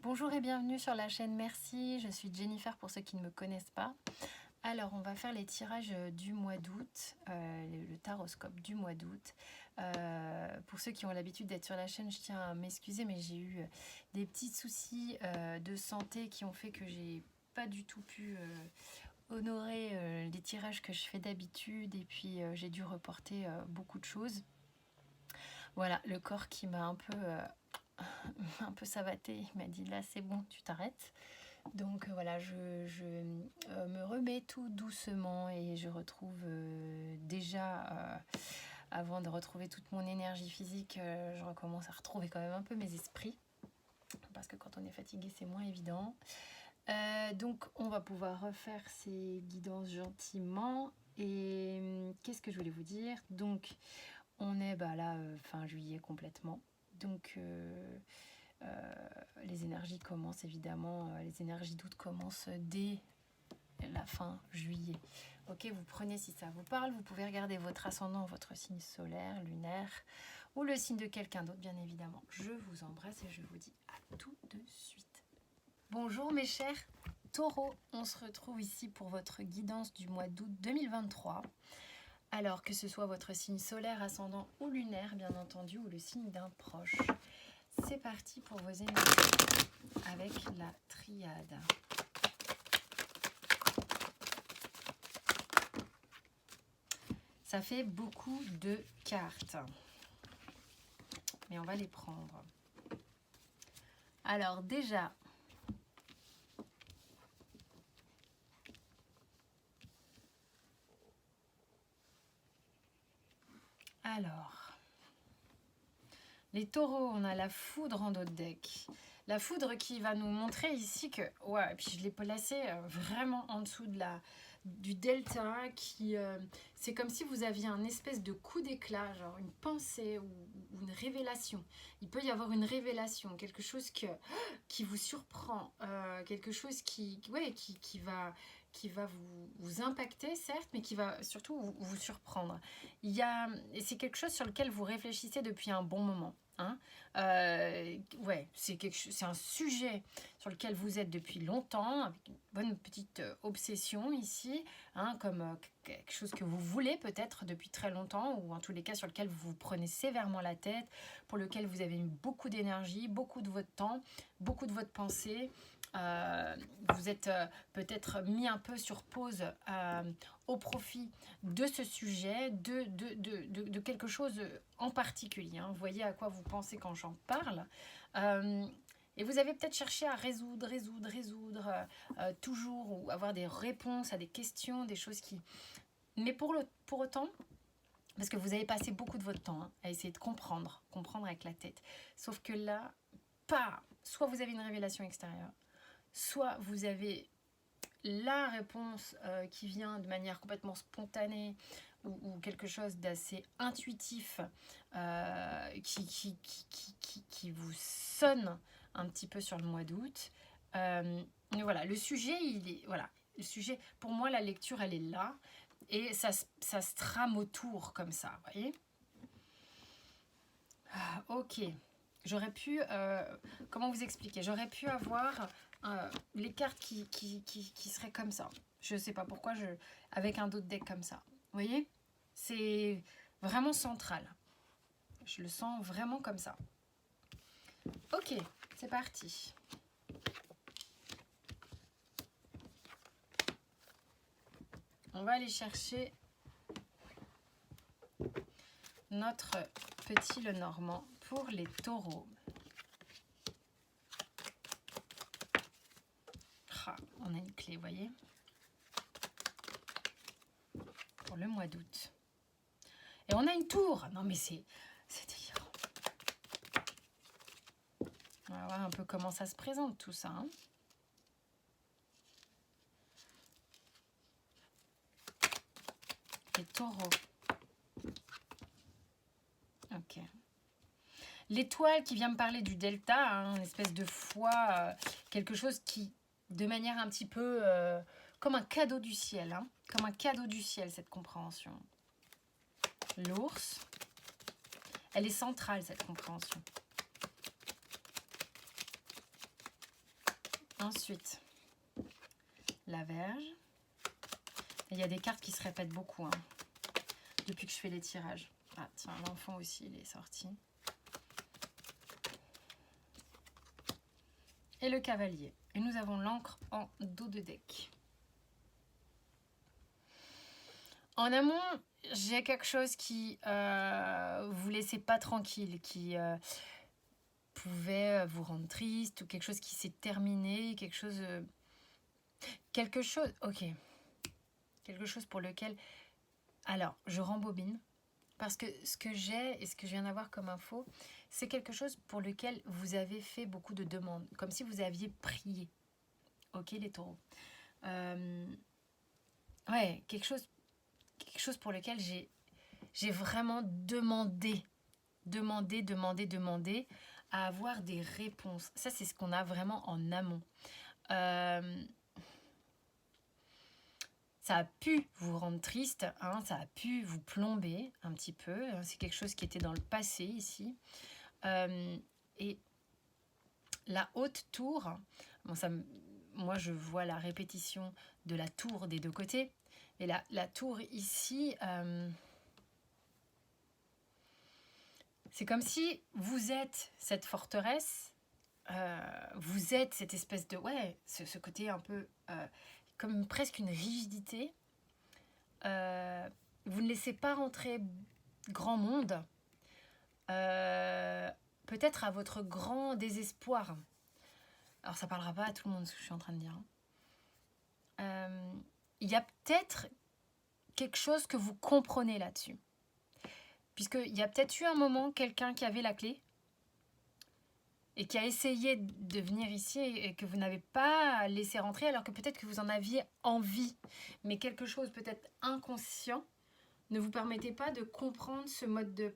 Bonjour et bienvenue sur la chaîne Merci, je suis Jennifer pour ceux qui ne me connaissent pas. Alors on va faire les tirages du mois d'août, le taroscope du mois d'août. Pour ceux qui ont l'habitude d'être sur la chaîne, je tiens à m'excuser mais j'ai eu des petits soucis de santé qui ont fait que j'ai pas du tout pu honorer les tirages que je fais d'habitude et puis j'ai dû reporter beaucoup de choses. Voilà, le corps qui m'a un peu savaté, il m'a dit là c'est bon, tu t'arrêtes. Donc voilà, je me remets tout doucement et je retrouve déjà, avant de retrouver toute mon énergie physique, je recommence à retrouver quand même un peu mes esprits. Parce que quand on est fatigué, c'est moins évident. Donc on va pouvoir refaire ces guidances gentiment. Et qu'est-ce que je voulais vous dire? Donc on est là fin juillet complètement. Donc les énergies commencent évidemment, les énergies d'août commencent dès la fin juillet. Ok, vous prenez si ça vous parle, vous pouvez regarder votre ascendant, votre signe solaire, lunaire ou le signe de quelqu'un d'autre bien évidemment. Je vous embrasse et je vous dis à tout de suite. Bonjour mes chers taureaux, on se retrouve ici pour votre guidance du mois d'août 2023. Alors que ce soit votre signe solaire, ascendant ou lunaire bien entendu, ou le signe d'un proche. C'est parti pour vos énergies avec la triade. Ça fait beaucoup de cartes, mais on va les prendre. Alors déjà, les taureaux, on a la foudre en dos de deck. La foudre qui va nous montrer ici que, ouais, et puis je l'ai placé vraiment en dessous de du delta, c'est comme si vous aviez un espèce de coup d'éclat, genre une pensée ou une révélation. Il peut y avoir une révélation, quelque chose qui vous surprend, quelque chose qui va vous impacter, certes, mais qui va surtout vous surprendre. Et c'est quelque chose sur lequel vous réfléchissez depuis un bon moment. Hein, c'est un sujet sur lequel vous êtes depuis longtemps, avec une bonne petite obsession ici, hein, comme quelque chose que vous voulez peut-être depuis très longtemps, ou en tous les cas sur lequel vous vous prenez sévèrement la tête, pour lequel vous avez mis beaucoup d'énergie, beaucoup de votre temps, beaucoup de votre pensée. Vous êtes peut-être mis un peu sur pause au profit de ce sujet, de quelque chose en particulier. Hein. Vous voyez à quoi vous pensez quand j'en parle. Et vous avez peut-être cherché à résoudre toujours, ou avoir des réponses à des questions, des choses qui... Mais pour autant, parce que vous avez passé beaucoup de votre temps à essayer de comprendre avec la tête. Sauf que là, soit vous avez une révélation extérieure, soit vous avez la réponse qui vient de manière complètement spontanée ou quelque chose d'assez intuitif qui vous sonne un petit peu sur le mois d'août. Mais voilà, le sujet, le sujet, pour moi, la lecture, elle est là et ça se trame autour comme ça, vous voyez. Ok, j'aurais pu, comment vous expliquer, j'aurais pu avoir les cartes qui seraient comme ça. Je ne sais pas pourquoi, avec un autre deck comme ça. Vous voyez, c'est vraiment central. Je le sens vraiment comme ça. Ok, c'est parti. On va aller chercher notre petit Lenormand pour les taureaux. On a une clé, vous voyez, pour le mois d'août. Et on a une tour. Non mais c'est délirant. On va voir un peu comment ça se présente tout ça. Hein. Les taureaux. Ok. L'étoile qui vient me parler du delta, hein, une espèce de foi, quelque chose qui, de manière un petit peu comme un cadeau du ciel, hein, comme un cadeau du ciel, cette compréhension. L'ours, elle est centrale, cette compréhension. Ensuite, la Vierge. Il y a des cartes qui se répètent beaucoup, hein, depuis que je fais les tirages. Ah tiens, l'enfant aussi, il est sorti. Et le cavalier. Et nous avons l'encre en dos de deck. En amont, j'ai quelque chose qui vous laissait pas tranquille, qui pouvait vous rendre triste, ou quelque chose qui s'est terminé, quelque chose, ok, quelque chose pour lequel, alors je rembobine, parce que ce que j'ai et ce que je viens d'avoir comme info, c'est quelque chose pour lequel vous avez fait beaucoup de demandes, comme si vous aviez prié, ok les taureaux, ouais, quelque chose pour lequel j'ai vraiment demandé à avoir des réponses. Ça, c'est ce qu'on a vraiment en amont. Ça a pu vous rendre triste, hein, ça a pu vous plomber un petit peu. Hein, c'est quelque chose qui était dans le passé ici. Et la haute tour, bon, moi je vois la répétition de la tour des deux côtés. Et la tour ici... c'est comme si vous êtes cette forteresse, vous êtes cette espèce de... Ouais, ce côté un peu... comme presque une rigidité. Vous ne laissez pas rentrer grand monde. Peut-être à votre grand désespoir. Alors ça parlera pas à tout le monde ce que je suis en train de dire. Il y a peut-être quelque chose que vous comprenez là-dessus. Puisqu'il y a peut-être eu un moment quelqu'un qui avait la clé et qui a essayé de venir ici et que vous n'avez pas laissé rentrer alors que peut-être que vous en aviez envie. Mais quelque chose peut-être inconscient ne vous permettait pas de comprendre ce mode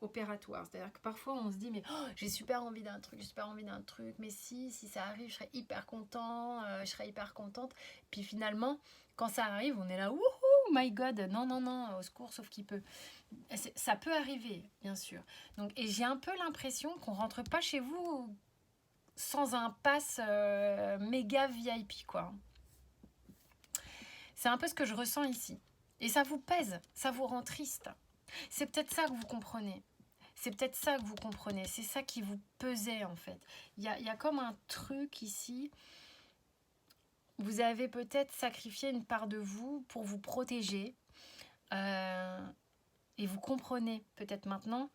opératoire. C'est-à-dire que parfois on se dit mais oh, j'ai super envie d'un truc, mais si ça arrive, je serais hyper content, je serais hyper contente. Puis finalement, quand ça arrive, on est là, wouhou, my God, non, au secours, sauf qu'il peut. Ça peut arriver, bien sûr. Donc, et j'ai un peu l'impression qu'on rentre pas chez vous sans un pass méga VIP, quoi. C'est un peu ce que je ressens ici. Et ça vous pèse, ça vous rend triste. C'est peut-être ça que vous comprenez. C'est peut-être ça que vous comprenez. C'est ça qui vous pesait, en fait. Il y a comme un truc ici. Vous avez peut-être sacrifié une part de vous pour vous protéger. Et vous comprenez peut-être maintenant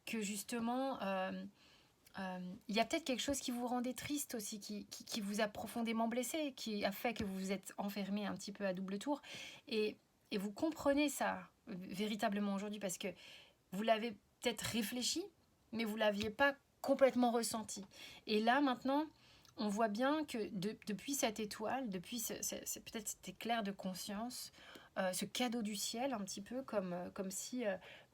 que justement, il y a peut-être quelque chose qui vous rendait triste aussi, qui vous a profondément blessé, qui a fait que vous vous êtes enfermé un petit peu à double tour. Et vous comprenez ça véritablement aujourd'hui parce que vous l'avez peut-être réfléchi, mais vous ne l'aviez pas complètement ressenti. Et là, maintenant, on voit bien que depuis cette étoile, depuis c'est peut-être cet éclair de conscience, ce cadeau du ciel, un petit peu comme si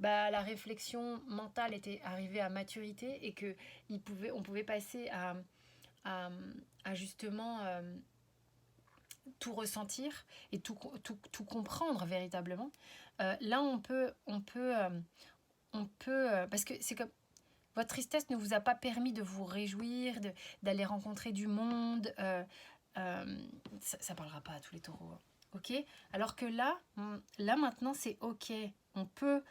la réflexion mentale était arrivée à maturité et qu'on pouvait passer à justement tout ressentir et tout comprendre véritablement. Là, on peut parce que c'est comme votre tristesse ne vous a pas permis de vous réjouir, d'aller rencontrer du monde. Ça parlera pas à tous les taureaux, ok. Alors que là maintenant, c'est ok. On peut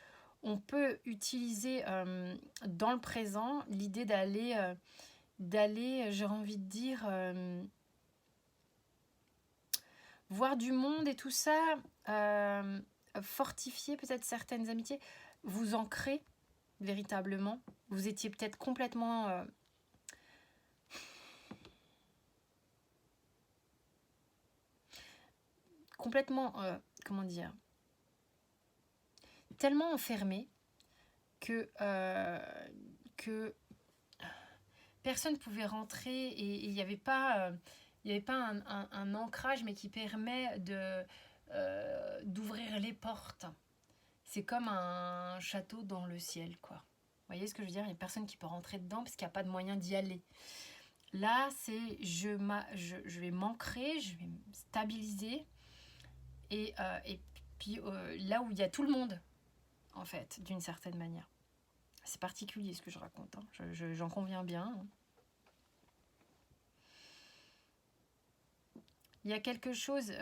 utiliser dans le présent l'idée d'aller, j'aurais envie de dire, voir du monde et tout ça, fortifier peut-être certaines amitiés, vous ancrer véritablement. Vous étiez peut-être complètement... comment dire, tellement enfermé que personne ne pouvait rentrer et il n'y avait pas un ancrage, mais qui permet d'ouvrir les portes. C'est comme un château dans le ciel, quoi. Vous voyez ce que je veux dire? Il n'y a personne qui peut rentrer dedans parce qu'il n'y a pas de moyen d'y aller. Là, c'est je vais m'ancrer, je vais me stabiliser. Et puis là où il y a tout le monde, en fait, d'une certaine manière. C'est particulier ce que je raconte, hein. J'en conviens bien. Il y a quelque chose,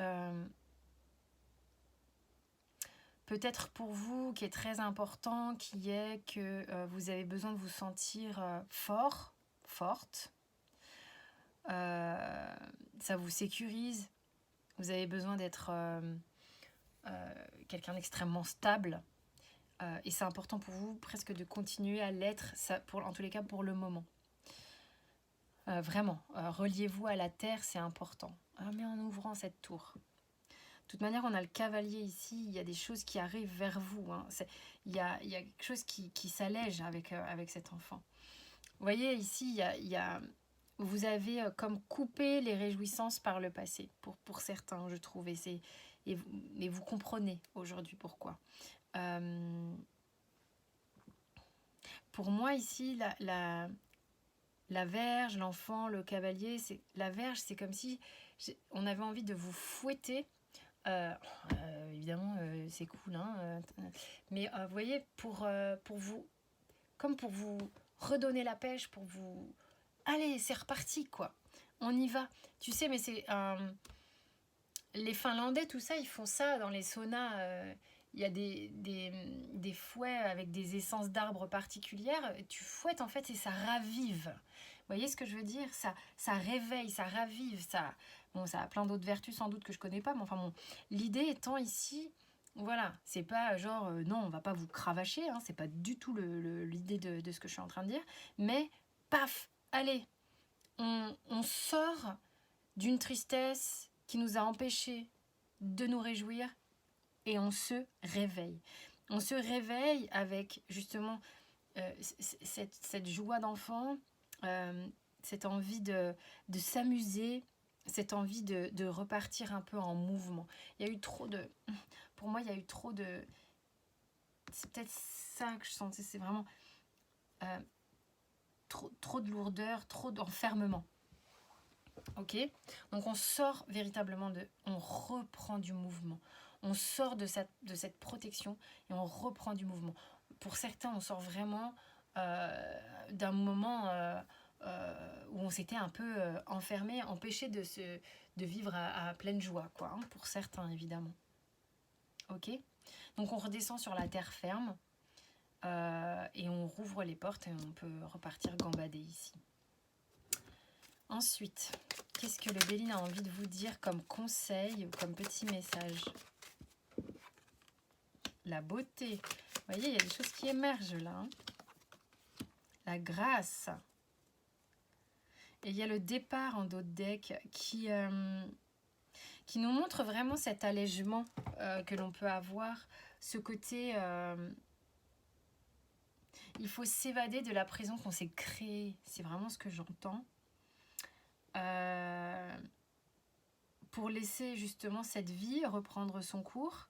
peut-être pour vous, qui est très important, qui est que vous avez besoin de vous sentir fort, forte. Ça vous sécurise. Vous avez besoin d'être quelqu'un d'extrêmement stable. Et c'est important pour vous presque de continuer à l'être, en tous les cas pour le moment. Vraiment, reliez-vous à la terre, c'est important. Mais en ouvrant cette tour. De toute manière, on a le cavalier ici, il y a des choses qui arrivent vers vous. Hein. Il y a quelque chose qui s'allège avec cet enfant. Vous voyez, ici, vous avez comme coupé les réjouissances par le passé, pour certains, je trouve. Et vous comprenez aujourd'hui pourquoi. Pour moi, ici, la Vierge, l'enfant, le cavalier, la Vierge, c'est comme si on avait envie de vous fouetter. Évidemment, c'est cool, hein, mais vous voyez, pour vous, comme pour vous redonner la pêche, pour vous... Allez, c'est reparti, quoi. On y va. Tu sais, mais c'est... les Finlandais, tout ça, ils font ça dans les saunas. Il y a des fouets avec des essences d'arbres particulières. Tu fouettes, en fait, et ça ravive. Vous voyez ce que je veux dire? Ça réveille, ça ravive, ça... Bon, ça a plein d'autres vertus, sans doute, que je connais pas, mais enfin bon. L'idée étant ici... Voilà, c'est pas genre, non, on va pas vous cravacher, hein, c'est pas du tout l'idée de ce que je suis en train de dire, mais paf, allez, on sort d'une tristesse qui nous a empêchés de nous réjouir et on se réveille. On se réveille avec justement cette joie d'enfant, cette envie de s'amuser, cette envie de repartir un peu en mouvement. Il y a eu trop de... Pour moi, il y a eu trop de... C'est peut-être ça que je sentais, c'est vraiment trop de lourdeur, trop d'enfermement. Ok? Donc on sort véritablement on reprend du mouvement. On sort de cette protection et on reprend du mouvement. Pour certains, on sort vraiment d'un moment où on s'était un peu enfermé, empêché de vivre à pleine joie, quoi, hein, pour certains, évidemment. Ok? Donc on redescend sur la terre ferme et on rouvre les portes et on peut repartir gambader ici. Ensuite, qu'est-ce que le Béline a envie de vous dire comme conseil ou comme petit message? La beauté. Vous voyez, il y a des choses qui émergent là. Hein. La grâce. Et il y a le départ en dos de deck qui nous montre vraiment cet allègement que l'on peut avoir. Ce côté... il faut s'évader de la prison qu'on s'est créée. C'est vraiment ce que j'entends. Pour laisser justement cette vie reprendre son cours.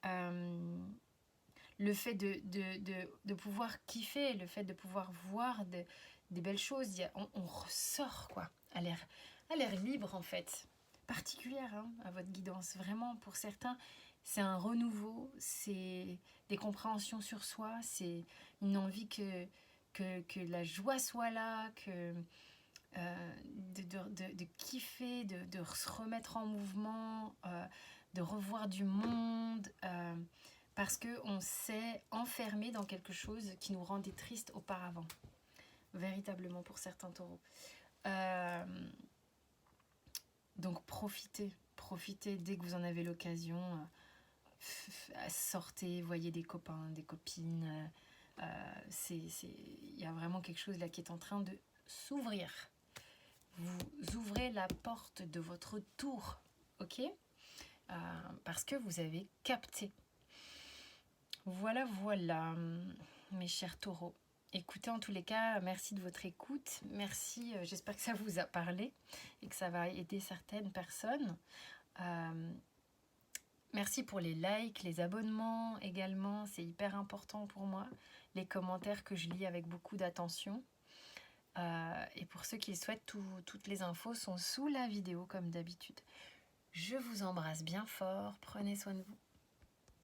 Le fait de pouvoir kiffer, le fait de pouvoir voir des belles choses, on ressort quoi, à l'air libre en fait, particulière hein, à votre guidance. Vraiment pour certains, c'est un renouveau, c'est des compréhensions sur soi, c'est une envie que la joie soit là, que de kiffer, de se remettre en mouvement, de revoir du monde, parce qu'on s'est enfermé dans quelque chose qui nous rendait triste auparavant, véritablement pour certains taureaux. Donc profitez dès que vous en avez l'occasion, sortez, voyez des copains, des copines, il y a vraiment quelque chose là qui est en train de s'ouvrir. Vous ouvrez la porte de votre tour, ok? Parce que vous avez capté. Voilà, mes chers taureaux. Écoutez, en tous les cas, merci de votre écoute. Merci, j'espère que ça vous a parlé et que ça va aider certaines personnes. Merci pour les likes, les abonnements également, c'est hyper important pour moi. Les commentaires que je lis avec beaucoup d'attention. Et pour ceux qui le souhaitent, toutes les infos sont sous la vidéo comme d'habitude. Je vous embrasse bien fort, prenez soin de vous.